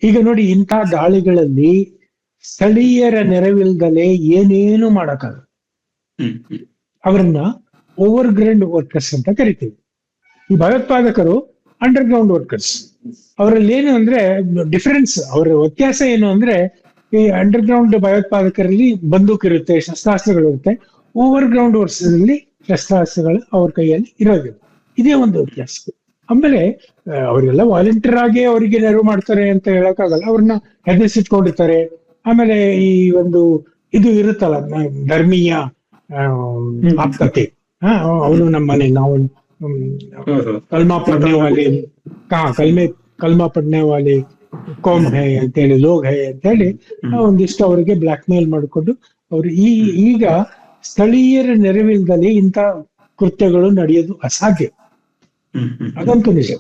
ಈಗ ನೋಡಿ, ಇಂಥ ದಾಳಿಗಳಲ್ಲಿ ಸ್ಥಳೀಯರ ನೆರವಿಲ್ದಲೆ ಏನೇನು ಮಾಡಕ್ಕಾಗಲ್ಲ. ಹ್ಮ್ ಹ್ಮ್ ಅವರನ್ನ ಓವರ್ ಗ್ರೌಂಡ್ ವರ್ಕರ್ಸ್ ಅಂತ ಕರಿತೀವಿ. ಈ ಭಯೋತ್ಪಾದಕರು ಅಂಡರ್ ಗ್ರೌಂಡ್ ವರ್ಕರ್ಸ್. ಅವರಲ್ಲಿ ಏನು ಅಂದ್ರೆ ಡಿಫರೆನ್ಸ್, ಅವರ ವ್ಯತ್ಯಾಸ ಏನು ಅಂದ್ರೆ, ಈ ಅಂಡರ್ ಗ್ರೌಂಡ್ ಭಯೋತ್ಪಾದಕರಲ್ಲಿ ಬಂದೂಕ್ ಇರುತ್ತೆ, ಶಸ್ತ್ರಾಸ್ತ್ರಗಳು ಇರುತ್ತೆ. ಓವರ್ ಗ್ರೌಂಡ್ ವರ್ಕರ್ಸ್ ಅಲ್ಲಿ ಶಸ್ತ್ರಾಸ್ತ್ರಗಳು ಅವ್ರ ಕೈಯಲ್ಲಿ ಇರೋದಿಲ್ಲ. ಇದೇ ಒಂದು ವ್ಯತ್ಯಾಸ. ಆಮೇಲೆ ಅವರೆಲ್ಲ ವಾಲಂಟಿಯರ್ ಆಗಿ ಅವರಿಗೆ ನೆರವು ಮಾಡ್ತಾರೆ ಅಂತ ಹೇಳಕ್ಕಾಗಲ್ಲ. ಅವ್ರನ್ನ ಹೆದರ್ಸಿಟ್ಕೊಂಡಿರ್ತಾರೆ. ಆಮೇಲೆ ಈ ಒಂದು ಇದು ಇರುತ್ತಲ್ಲ, ಧರ್ಮೀಯ ಆಪ್ತತೆ. ಅವನು ನಮ್ಮನೆ ನಾವು ಕಲ್ಮಾ ಪಡ್ನೆ ವಾಲಿ, ಕಲ್ಮಾ ಪಡ್ನೆ ವಾಲಿ ಕೋಮ್ ಹೈ ಅಂತೇಳಿ, ಲೋಗ್ ಹೈ ಅಂತೇಳಿ ಒಂದಿಷ್ಟು ಅವರಿಗೆ ಬ್ಲಾಕ್ ಮೇಲ್ ಮಾಡಿಕೊಂಡು ಅವ್ರು ಈಗ ಸ್ಥಳೀಯರ ನೆರವಿಲ್ದಲ್ಲಿ ಇಂಥ ಕೃತ್ಯಗಳು ನಡೆಯೋದು ಅಸಾಧ್ಯ. ಅದಂತೂ ನಿಜ.